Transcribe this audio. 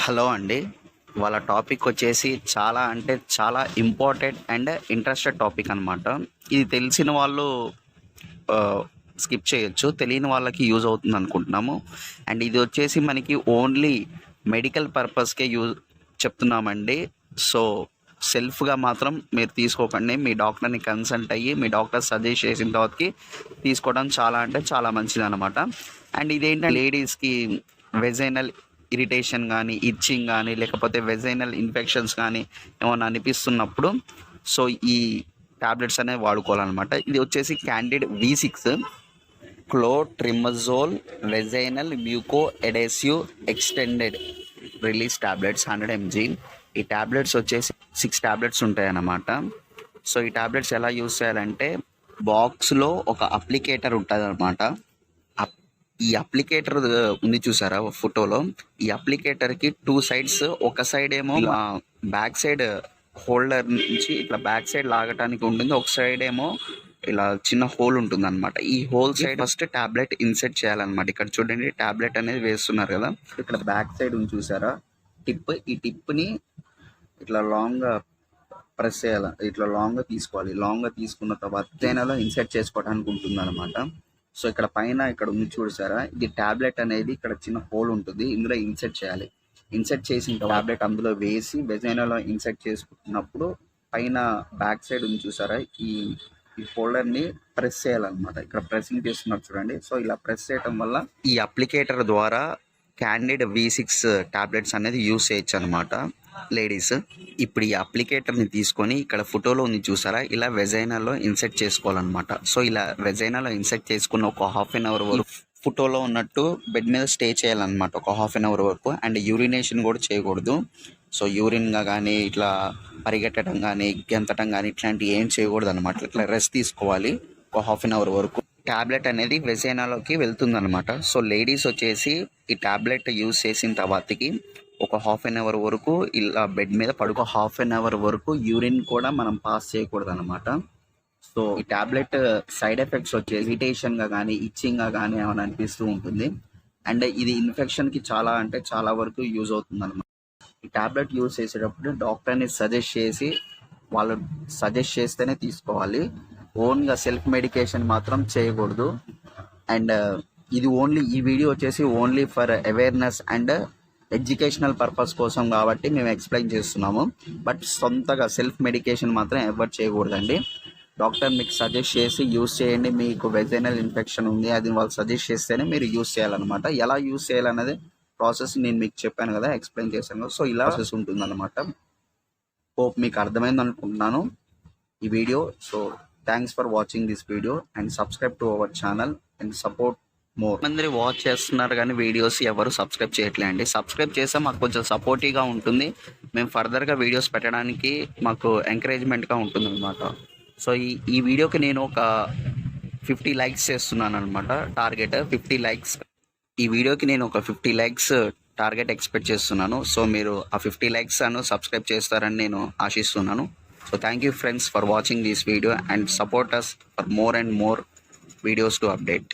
Hello అండి. వాళ్ళ topic వచ్చేసి చాలా అంటే చాలా ఇంపార్టెంట్ అండ్ ఇంట్రెస్టెడ్ టాపిక్ అనమాట. ఇది తెలిసిన వాళ్ళు స్కిప్ చేయొచ్చు, తెలియని వాళ్ళకి యూజ్ అవుతుంది అనుకుంటున్నాము. అండ్ ఇది వచ్చేసి మనకి ఓన్లీ మెడికల్ పర్పస్కే చెప్తున్నామండి. సో సెల్ఫ్గా మాత్రం మీరు తీసుకోకండి. మీ డాక్టర్ని కన్సల్ట్ అయ్యి మీ డాక్టర్ సజెస్ట్ చేసిన తర్వాతకి తీసుకోవడం చాలా అంటే చాలా మంచిది అనమాట. అండ్ ఇదేంటంటే లేడీస్కి వెజైనల్ ఇరిటేషన్ కానీ, ఇచ్చింగ్ కానీ, లేకపోతే వెజైనల్ ఇన్ఫెక్షన్స్ కానీ ఏమన్నా అనిపిస్తున్నప్పుడు సో ఈ టాబ్లెట్స్ అనేవి వాడుకోవాలన్నమాట. ఇది వచ్చేసి Candid V6 clotrimazole vaginal mucoadhesive extended release tablets 100 mg. ఈ టాబ్లెట్స్ వచ్చేసి 6 టాబ్లెట్స్ ఉంటాయన్నమాట. సో ఈ టాబ్లెట్స్ ఎలా యూజ్ చేయాలంటే బాక్స్లో ఒక అప్లికేటర్ ఉంటుంది అనమాట. ఈ అప్లికేటర్ ఉంది చూసారా ఫోటోలో, ఈ అప్లికేటర్కి 2 sides, ఒక సైడ్ ఏమో బ్యాక్ సైడ్ హోల్డర్ నుంచి ఇట్లా బ్యాక్ సైడ్ లాగటానికి ఉంటుంది, ఒక సైడ్ ఏమో ఇలా చిన్న హోల్ ఉంటుంది అనమాట. ఈ whole side first tablet insert చేయాలన్నమాట. ఇక్కడ చూడండి టాబ్లెట్ అనేది వేస్తున్నారు కదా, ఇక్కడ బ్యాక్ సైడ్ ఉంది చూసారా టిప్, ఈ టిప్ని ఇట్లా లాంగ్గా ప్రెస్ చేయాలి, ఇట్లా లాంగ్గా తీసుకోవాలి. లాంగ్గా తీసుకున్న తర్వాత చైనాలో ఇన్సెర్ట్ చేసుకోవడానికి ఉంటుంది అనమాట. సో ఇక్కడ పైన ఇక్కడ ఉంది చూసారా, ఇది టాబ్లెట్ అనేది ఇక్కడ చిన్న హోల్ ఉంటుంది, ఇందులో ఇన్సెర్ట్ చేయాలి. ఇన్సెర్ట్ చేసిన టాబ్లెట్ అందులో వేసి వెజైనాలో ఇన్సెర్ట్ చేసుకున్నప్పుడు పైన బ్యాక్ సైడ్ ఉంది చూసారా, ఈ హోల్డర్ని ప్రెస్ చేయాలన్నమాట. ఇక్కడ ప్రెస్సింగ్ చేస్తున్నారు చూడండి. సో ఇలా ప్రెస్ చేయడం వల్ల ఈ అప్లికేటర్ ద్వారా క్యాండిడ్ V6 టాబ్లెట్స్ అనేది యూస్ చేయొచ్చు అనమాట లేడీస్. ఇప్పుడు ఈ అప్లికేటర్ని తీసుకొని ఇక్కడ ఫోటోలో ఉంది చూసారా, ఇలా వెజైనాలో ఇన్సెర్ట్ చేసుకోవాలన్నమాట. సో ఇలా వెజైనాలో ఇన్సెర్ట్ చేసుకున్న ఒక 1/2 hour వరకు ఫోటోలో ఉన్నట్టు బెడ్ మీద స్టే చేయాలన్నమాట, ఒక 1/2 hour వరకు. అండ్ యూరినేషన్ కూడా చేయకూడదు. సో యూరిన్గా కానీ ఇట్లా పరిగెట్టడం కానీ గెంతటం కానీ ఇట్లాంటివి ఏం చేయకూడదు అనమాట. ఇట్లా రెస్ట్ తీసుకోవాలి ఒక 1/2 hour వరకు. ట్యాబ్లెట్ అనేది వెజైనాలోకి వెళ్తుంది అనమాట. సో లేడీస్ వచ్చేసి ఈ ట్యాబ్లెట్ యూజ్ చేసిన తర్వాతకి ఒక 1/2 hour వరకు ఇలా బెడ్ మీద పడుకో. 1/2 hour వరకు యూరిన్ కూడా మనం పాస్ చేయకూడదు అనమాట. సో ఈ ట్యాబ్లెట్ సైడ్ ఎఫెక్ట్స్ వచ్చే ఇరిటేషన్గా కానీ ఇచ్చింగ్గా కానీ ఏమైనా అనిపిస్తూ ఉంటుంది. అండ్ ఇది ఇన్ఫెక్షన్కి చాలా అంటే చాలా వరకు యూజ్ అవుతుంది అనమాట. ఈ ట్యాబ్లెట్ యూజ్ చేసేటప్పుడు డాక్టర్ని సజెస్ట్ చేసి వాళ్ళు సజెస్ట్ చేస్తేనే తీసుకోవాలి. ఓన్గా సెల్ఫ్ మెడికేషన్ మాత్రం చేయకూడదు. అండ్ ఇది ఓన్లీ ఈ వీడియో వచ్చేసి only for awareness and educational purpose కోసం కాబట్టి మేము ఎక్స్ప్లెయిన్ చేస్తున్నాము. బట్ సొంతగా సెల్ఫ్ మెడికేషన్ మాత్రం ఎవరు చేయకూడదండి. డాక్టర్ మీకు సజెస్ట్ చేసి యూస్ చేయండి. మీకు వెజైనల్ ఇన్ఫెక్షన్ ఉంది, అది వాళ్ళు సజెస్ట్ చేస్తేనే మీరు యూస్ చేయాలన్నమాట. ఎలా యూస్ చేయాలన్నది ప్రాసెస్ నేను మీకు చెప్పాను కదా, ఎక్స్ప్లెయిన్ చేశాను కదా. సో ఇలా ప్రాసెస్ ఉంటుందన్నమాట. హోప్ మీకు అర్థమైంది అనుకుంటున్నాను ఈ video. So thanks for watching this video and subscribe to our channel and support more. మంది వాచ్ చేస్తున్నారు కానీ వీడియోస్ ఎవరు సబ్స్క్రైబ్ చేయట్లే అండి. సబ్స్క్రైబ్ చేస్తే మాకు కొంచెం సపోర్టివ్గా ఉంటుంది, మేము ఫర్దర్గా వీడియోస్ పెట్టడానికి మాకు ఎంకరేజ్మెంట్గా ఉంటుంది అనమాట. సో ఈ వీడియోకి నేను ఒక 50 likes చేస్తున్నాను అనమాట. Target 50 likes. ఈ వీడియోకి నేను ఒక 50 likes టార్గెట్ ఎక్స్పెక్ట్ చేస్తున్నాను. సో మీరు ఆ 50 likes అను సబ్స్క్రైబ్ చేస్తారని నేను ఆశిస్తున్నాను. So thank you friends for watching this video and support us for more and more videos to update.